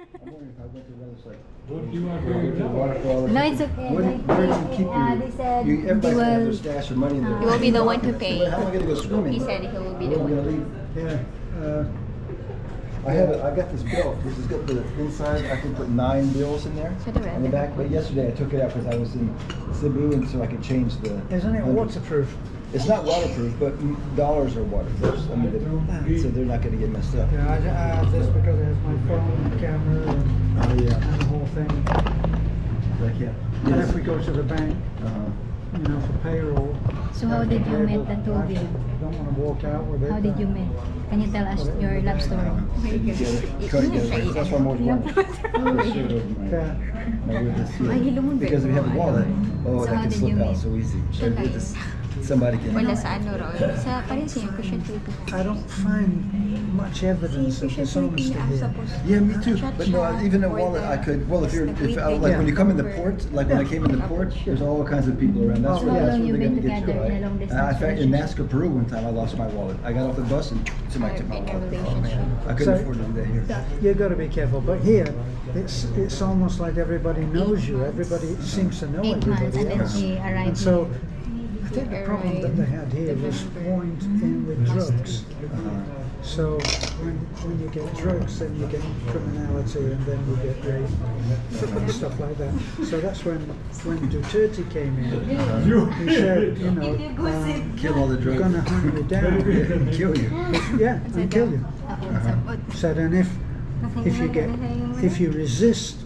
I'm wondering if I went to one that's like, What do you want go to the waterfall or No, it's something. okay. Where do you keep your, They said everybody's they gonna have will- their stash of money in there. He will be the one to pay. How am I gonna go swimming? He said he will be Where the am I one. gonna leave? Yeah. I got this bill. This has got the inside. I can put 9 bills in there So the red. on the back. But yesterday I took it out because I was in Cebu, and so I could change the. Isn't it hundreds. waterproof? It's not waterproof, but dollars are waterproof. I mean, so they're not going to get messed up. Yeah, I have this because it has my phone and camera and, Oh yeah. and the whole thing. Like yeah. And if we go to the bank, Uh-huh. you know, for payroll. So how did you meet the two of you? Don't want to walk out with it. How did you meet? Can you tell us your love story? That's why I'm always wanting. Yeah. Because we have a wallet, So that how can did slip you out meet? so easy. Somebody can. Wala sa ano raw. Sa parang sa Christian Filipina. I don't find much evidence of dishonesty here. Yeah, me too. But no, even a wallet I could. Well, if like when you come in the port, like when I came in the port, there's all kinds of people around. That's So where how long they're you been going to get you. together in a long distance In fact, in relationship? Nazca, Peru, one time I lost my wallet. I got off the bus and somebody took my In a wallet. relationship. I couldn't So- afford to do that here. You've got to be careful. But here, it's almost like everybody knows you. Everybody seems to know 8 months, and everybody then else. she And arrived so, here. I think the problem that they had here was point in with drugs. So when you get drugs, then you get criminality, and then you get rape and stuff like that. So that's when Duterte came in. He said, you know, Kill all the we're drugs. going to hunt you down. Kill you. Yeah, and kill you. Said, and if you resist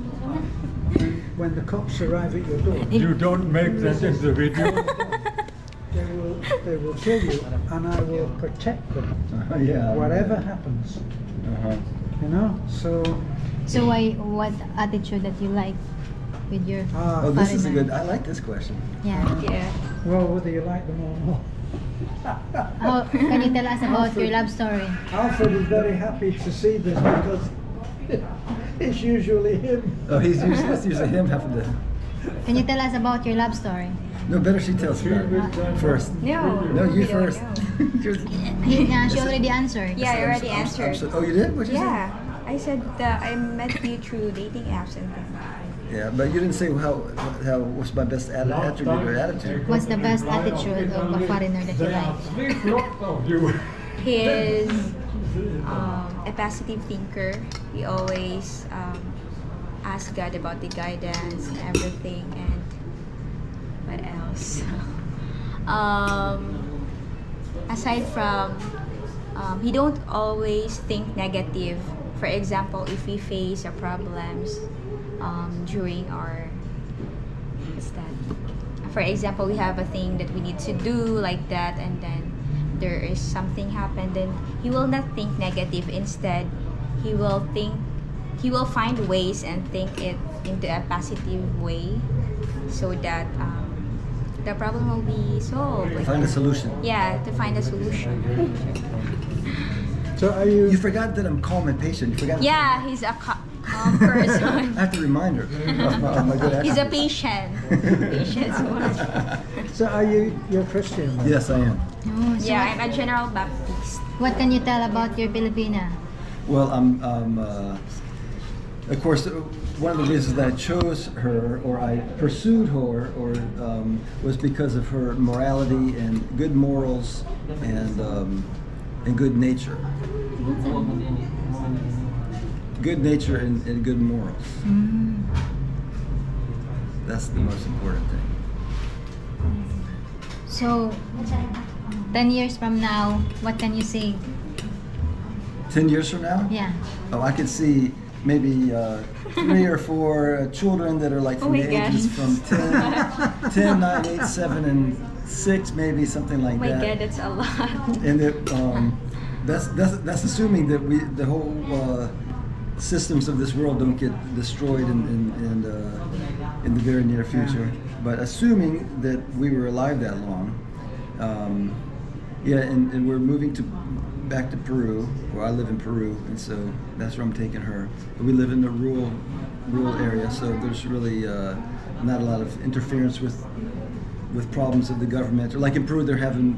when the cops arrive at your door, You don't make that in the video. they will kill you, and I will protect them, Yeah. whatever happens. Uh-huh. You know, so So what attitude that you like with your Oh, this is a partner? good. I like this question. Yeah. Yeah. well, whether you like them or not. Can you tell us about your love story? Alfred is very happy to see this because it's usually him. Oh, it's usually him having to. Can you tell us about your love story? No, better she tells about it first. No. No, you we don't first. know. Yeah, she already answered. Yeah, I already I'm answered. oh, you did? What'd you Yeah. I said I met you through dating apps and things. say? Yeah, but you didn't say how what's my best attribute or attitude. What's the best attitude of a foreigner that you like? He is a positive thinker. He always asks God about the guidance and everything. And what else? Aside from, he don't always think negative. For example, if we face a problems during our, what's that? For example, we have a thing that we need to do like that, and then there is something happen, then he will not think negative. Instead, he will find ways and think it into a positive way, so that the problem will be solved. Like Find a solution. Yeah, to find a solution. So are you? You forgot that I'm calm and patient. You forgot. Yeah, he's a calm person. I have to remind her of my good He's a attributes. patient one. So are you're Christian? Then? Yes, I am. Oh, so Yeah, I'm a General Baptist. what can you tell about your Filipina? Well, of course, one of the reasons that I chose her, or I pursued her, was because of her morality and good morals and good nature. Good nature and good morals. That's the most important thing. So, 10 years from now, what can you see? 10 years from now? Yeah. Oh, I could see maybe 3 or 4 children that are like from Oh my the ages gosh. from 10, 9, 8, 7, and 6, maybe something like Oh my that. God, that's a lot. And that's assuming that the whole systems of this world don't get destroyed in the very near future. But assuming that we were alive that long, yeah, and we're moving back to Peru, where I live in Peru, and so that's where I'm taking her. We live in a rural area, so there's really not a lot of interference with problems of the government. Or like in Peru, they're having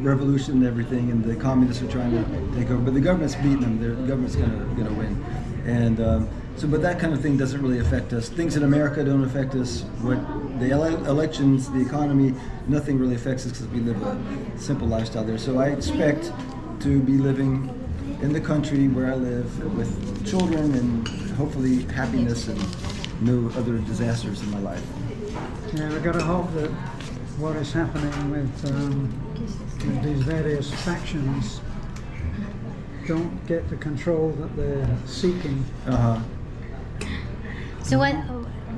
revolution and everything, and the communists are trying to take over. But the government's beating them. The government's gonna win. And So, but that kind of thing doesn't really affect us. Things in America don't affect us. What the elections, the economy, nothing really affects us because we live a simple lifestyle there. So I expect to be living in the country where I live with children and hopefully happiness and no other disasters in my life. Yeah, we've got to hope that what is happening with these various factions don't get the control that they're seeking. So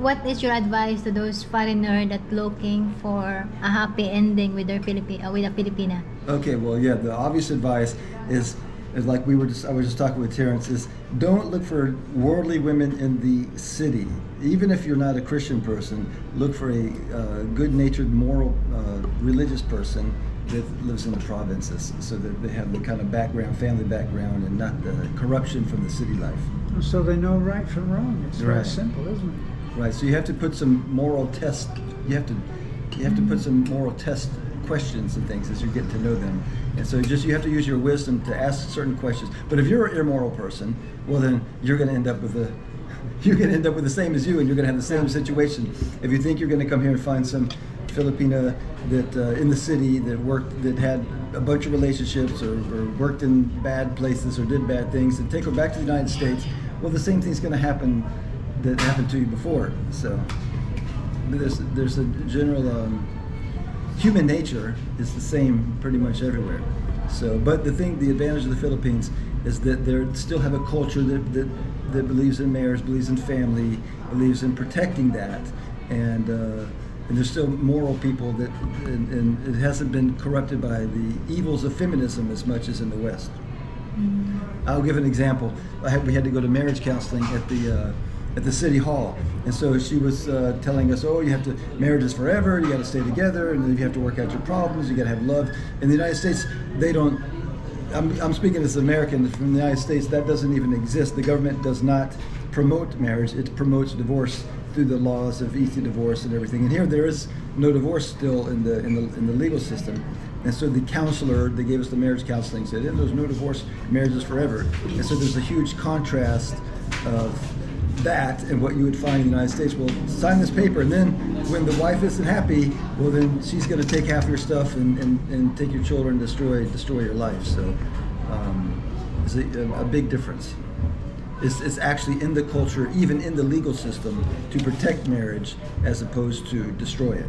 what is your advice to those foreigners that looking for a happy ending with their with a Filipina? Okay, well, yeah, the obvious advice is like I was just talking with Terrence, is don't look for worldly women in the city. Even if you're not a Christian person, look for a good-natured, moral, religious person that lives in the provinces, so that they have the kind of background, family background, and not the corruption from the city life. So they know right from wrong. It's very simple, isn't it? Right. So you have to put some moral test. You have to put some moral test questions and things as you get to know them. And so you have to use your wisdom to ask certain questions. But if you're an immoral person, well then you're going to end up with the same as you, and you're going to have the same situation. If you think you're going to come here and find some Filipina that in the city that had a bunch of relationships or worked in bad places or did bad things, and take her back to the United States, well, the same thing's going to happen that happened to you before. So there's a general human nature is the same pretty much everywhere. So, but the advantage of the Philippines is that they still have a culture that believes in marriage, believes in family, believes in protecting that, and there's still moral people and it hasn't been corrupted by the evils of feminism as much as in the West. I'll give an example. We had to go to marriage counseling at the city hall, and so she was telling us, oh, marriage is forever, you got to stay together, and then you have to work out your problems, you got to have love. In the United States, they don't. I'm speaking as an American from the United States. That doesn't even exist. The government does not promote marriage. It promotes divorce through the laws of easy divorce and everything. And here there is no divorce still in the legal system. And so the counselor that gave us the marriage counseling said, there's no divorce, marriage is forever. And so there's a huge contrast of that and what you would find in the United States. Well, sign this paper, and then when the wife isn't happy, well, then she's going to take half your stuff and take your children, destroy your life. So it's a big difference. It's actually in the culture, even in the legal system, to protect marriage as opposed to destroy it.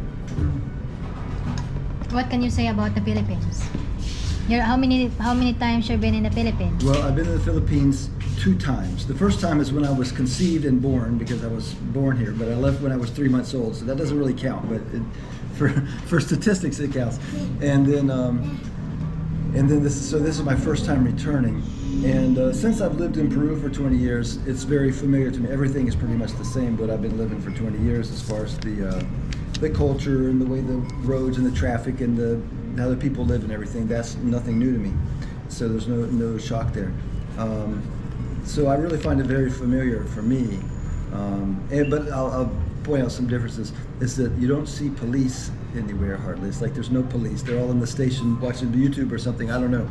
What can you say about the Philippines? How many times you've been in the Philippines? Well, I've been in the Philippines 2 times. The first time is when I was conceived and born, because I was born here, but I left when I was 3 months old, so that doesn't really count, but for statistics it counts. And then this is my first time returning. And since I've lived in Peru for 20 years, it's very familiar to me. Everything is pretty much the same, but I've been living for 20 years as far as the culture and the way the roads and the traffic and how the people live and everything. That's nothing new to me. So there's no shock there. So I really find it very familiar for me. But I'll point out some differences. Is that you don't see police anywhere hardly. It's like there's no police. They're all in the station watching YouTube or something. I don't know,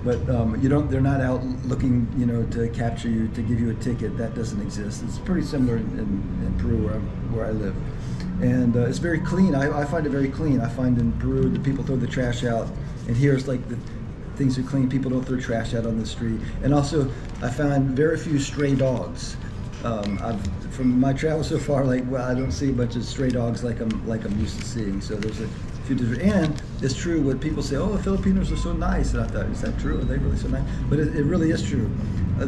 but they're not out looking, to capture you, to give you a ticket. That doesn't exist. It's pretty similar in Peru where I live, and it's very clean. I find it very clean. I find in Peru that people throw the trash out, and here it's like things are clean. People don't throw trash out on the street, and also I found very few stray dogs. From my travels so far, I don't see a bunch of stray dogs like I'm used to seeing. So there's a few different, and it's true what people say. Oh, the Filipinos are so nice, and I thought, is that true? Are they really so nice? But it really is true.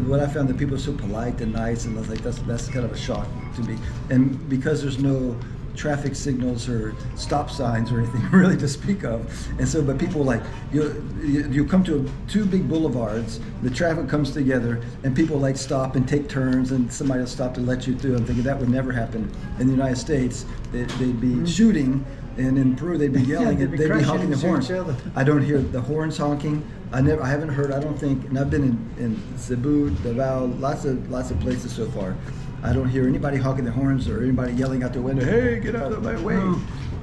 What I found, that people are so polite and nice, and I was like, that's kind of a shock to me. And because there's no traffic signals or stop signs or anything really to speak of, and so but people you come to 2 big boulevards, the traffic comes together, and people stop and take turns, and somebody will stop to let you through. I'm thinking that would never happen in the United States. They'd be shooting, and in Peru they'd be yelling, they'd be honking the horns. I don't hear the horns honking. I haven't heard. I don't think, and I've been in Cebu, Davao, lots of places so far. I don't hear anybody honking the horns or anybody yelling out the window, "Hey, get out of my way!" No.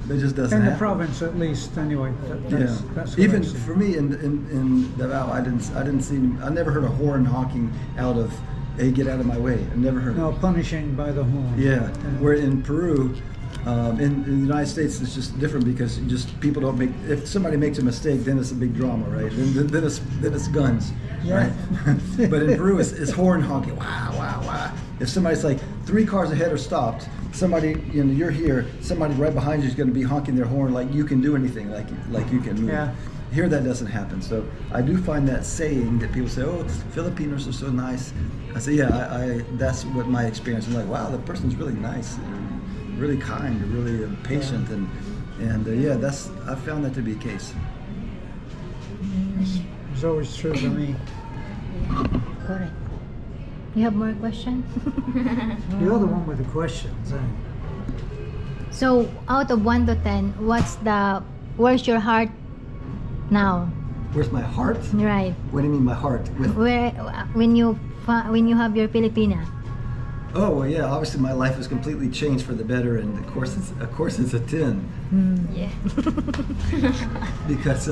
It just doesn't happen. In the province, at least, anyway. That's Even for me in Davao, I never heard a horn honking out of hey, get out of my way. I've never heard No, of it. punishing by the horn. Yeah, where in Peru, in the United States, it's just different because you just people don't make. If somebody makes a mistake, then it's a big drama, right? Then it's guns, Yeah. right? But in Peru, it's horn honking. Wow, wow, wow. If somebody's like 3 cars ahead are stopped, somebody you're here, somebody right behind you is going to be honking their horn like you can do anything, like you can move. Yeah. Here that doesn't happen. So I do find that saying that people say, "Oh, Filipinos are so nice." I say, "Yeah, I that's what my experience." I'm like, "Wow, the person's really nice, really kind, really patient," and yeah, I found that to be the case. It's always true for me. Correct. You have more questions? You're the one with the questions, eh? So, out of 1 to 10, where's your heart now? Where's my heart? Right. What do you mean my heart? Where when you have your Filipina? Oh well, yeah. Obviously, my life has completely changed for the better, and of course, it's a 10 Yeah. because,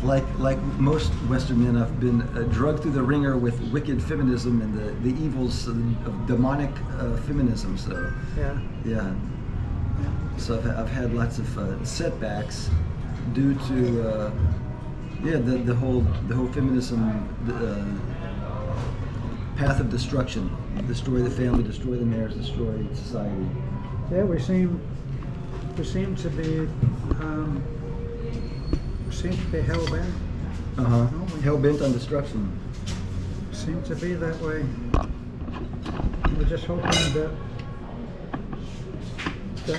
like most Western men, I've been drugged through the ringer with wicked feminism and the evils of demonic feminism. So Yeah. so I've had lots of setbacks due to the whole feminism path of destruction. Destroy the family, destroy the marriage, destroy society. Yeah, we seem to be hell bent. Hell bent on destruction. Seem to be that way. We're just hoping that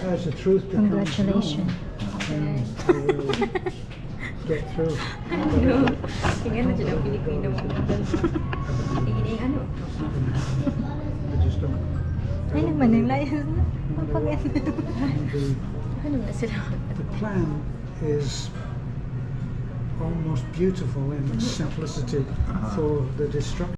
as the truth becomes Congratulations. known, then we will get through. Ano? Tingnan na siya ng Pilipino mo. Tingin ano? I just don't. Ay naman, yung layas na. The, Ano na sila? the plan is almost beautiful in its simplicity for the destruction.